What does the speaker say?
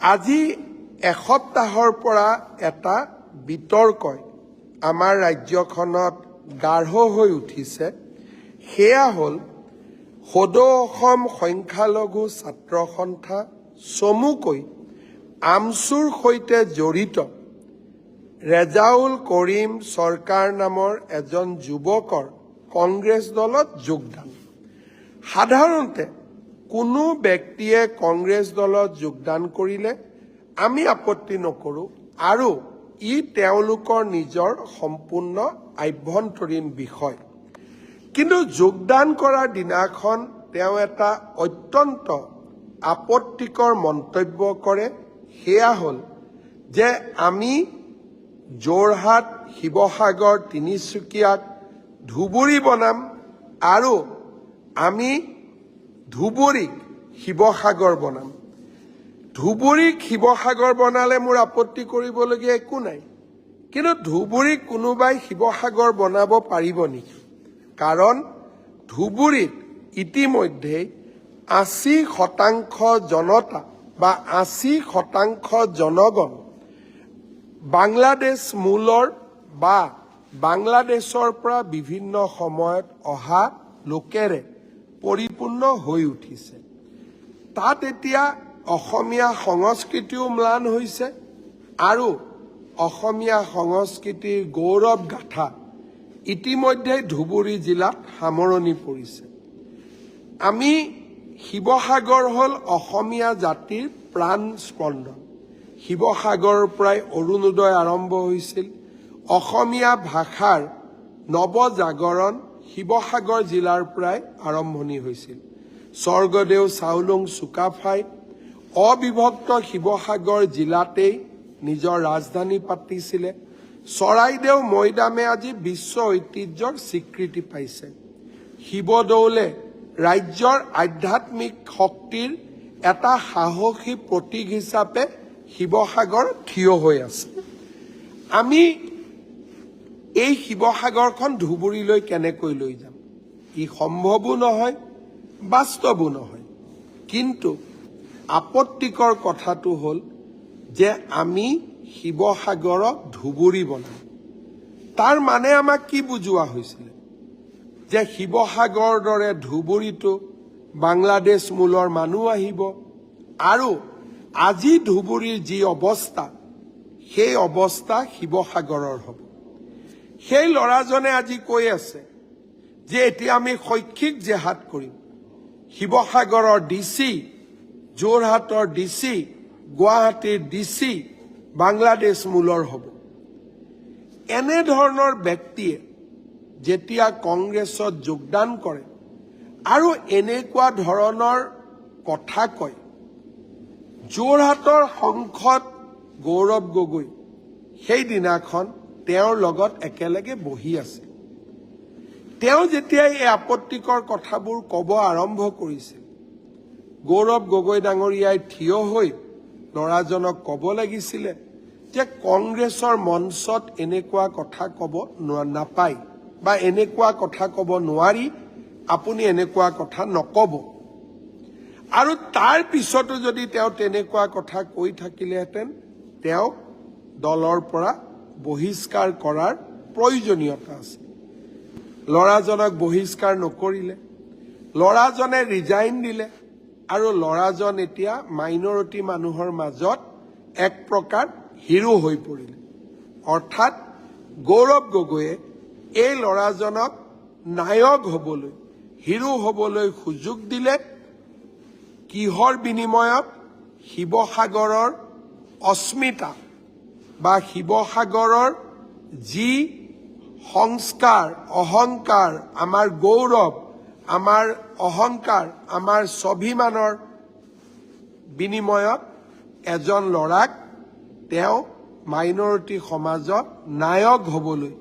আজি এসপ্তাহৰ পৰা এটা বিতৰ্কই আমাৰ ৰাজ্যখনত গাঢ় হৈ উঠিছে। সেয়া হ'ল সদৌ অসম সংখ্যালঘু ছাত্ৰ সন্থা চমুকৈ আমছুৰ সৈতে জড়িত ৰেজাউল কৰিম চৰকাৰ নামৰ এজন যুৱকৰ কংগ্ৰেছ দলত যোগদান। সাধাৰণতে কোনো ব্যক্তিয়ে কংগ্ৰেছ দলত যোগদান কৰিলে আমি আপত্তি নকৰোঁ আৰু ই তেওঁলোকৰ নিজৰ সম্পূৰ্ণ আভ্যন্তৰীণ বিষয়। কিন্তু যোগদান কৰাৰ দিনাখন তেওঁ এটা অত্যন্ত আপত্তিকৰ মন্তব্য কৰে। সেয়া হ'ল যে আমি যোৰহাট, শিৱসাগৰ, তিনিচুকীয়াক ধুবুৰী বনাম আৰু আমি ধুবুৰীক শিৱসাগৰ বনাম। ধুবুৰীক শিৱসাগৰ বনালে মোৰ আপত্তি কৰিবলগীয়া একো নাই, কিন্তু ধুবুৰীক কোনোবাই শিৱসাগৰ বনাব পাৰিব নেকি? কাৰণ ধুবুৰীত ইতিমধ্যে 80% জনতা বা 80% জনগণ বাংলাদেশ মূলৰ বা বাংলাদেশৰ পৰা বিভিন্ন সময়ত অহা লোকেৰে পৰিপূৰ্ণ হৈ উঠিছে। তাত এতিয়া অসমীয়া সংস্কৃতিও ম্লান হৈছে আৰু অসমীয়া সংস্কৃতিৰ গৌৰৱ গাথা ইতিমধ্যে ধুবুৰী জিলাত সামৰণি পৰিছে। আমি শিৱসাগৰ হ'ল অসমীয়া জাতিৰ প্ৰাণ স্পন্দন। শিৱসাগৰৰ পৰাই অৰুণোদয় আৰম্ভ হৈছিল। অসমীয়া ভাষাৰ নৱজাগৰণ শিৱসাগৰ জিলাৰ পৰাই আৰম্ভণি হৈছিল। স্বৰ্গদেউ চাওলুং চুকাফাই অবিভক্ত শিৱসাগৰ জিলাতেই নিজৰ ৰাজধানী পাতিছিলে। চৰাইদেউ মৈদামে আজি বিশ্ব ঐতিহ্যৰ স্বীকৃতি পাইছে। শিৱদৌলে ৰাজ্যৰ আধ্যাত্মিক শক্তিৰ এটা সাহসী প্ৰতীক হিচাপে শিৱসাগৰ থিয় হৈ আছে। আমি এই শিৱসাগৰখন ধুবুৰীলৈ কেনেকৈ লৈ যাম? ই সম্ভৱো নহয়, বাস্তৱো নহয়। কিন্তু আপত্তিকৰ কথাটো হ'ল যে আমি শিৱসাগৰক ধুবুৰী বনাম। তাৰ মানে আমাক কি বুজোৱা হৈছিলে? যে শিৱসাগৰৰ দৰে ধুবুৰীতো বাংলাদেশ মূলৰ মানুহ আহিব আৰু আজি ধুবুৰীৰ যি অৱস্থা, সেই অৱস্থা শিৱসাগৰৰ হ'ব। সেই ল'ৰাজনে আজি কৈ আছে যে এতিয়া আমি শৈক্ষিক জেহাদ কৰিম। শিৱসাগৰৰ ডিচি, যোৰহাটৰ ডিচি, গুৱাহাটীৰ ডিচি বাংলাদেশ মূলৰ হ'ব। এনেধৰণৰ ব্যক্তিয়ে যেতিয়া কংগ্ৰেছত যোগদান কৰে আৰু এনেকুৱা ধৰণৰ কথা কয়, যোৰহাটৰ সাংসদ গৌৰৱ গগৈ সেইদিনাখন তেওঁৰ লগত একেলগে বহি আছে। তেওঁ যেতিয়া এই আপত্তিকৰ কথাবোৰ ক'ব আৰম্ভ কৰিছিল, গৌৰৱ গগৈ ডাঙৰীয়াই থিয় হৈ ল'ৰাজনক ক'ব লাগিছিলে যে কংগ্ৰেছৰ মঞ্চত এনেকুৱা কথা ক'ব নাপায় বা এনেকুৱা কথা ক'ব নোৱাৰি, আপুনি এনেকুৱা কথা নক'ব। আৰু তাৰ পিছতো যদি তেওঁ তেনেকুৱা কথা কৈ থাকিলেহেঁতেন, তেওঁক দলৰ পৰা বহিষ্কাৰ কৰাৰ প্ৰয়োজনীয়তা আছে। ল'ৰাজনক বহিষ্কাৰ নকৰিলে, ল'ৰাজনে ৰিজাইন দিলে আৰু ল'ৰাজন এতিয়া মাইনৰিটি মানুহৰ মাজত এক প্ৰকাৰ হিৰো হৈ পৰিলে। অৰ্থাৎ গৌৰৱ গগৈয়ে এই ল'ৰাজনক নায়ক হ'বলৈ, হিৰো হ'বলৈ সুযোগ দিলে। কিহৰ বিনিময়ত? শিৱসাগৰৰ অস্মিতা বা শিৱসাগৰৰ যি সংস্কাৰ, অহংকাৰ, আমাৰ গৌৰৱ, আমাৰ অহংকাৰ, আমাৰ স্বাভিমানৰ বিনিময়ত এজন ল'ৰাক তেওঁ মাইনৰিটি সমাজত নায়ক হ'বলৈ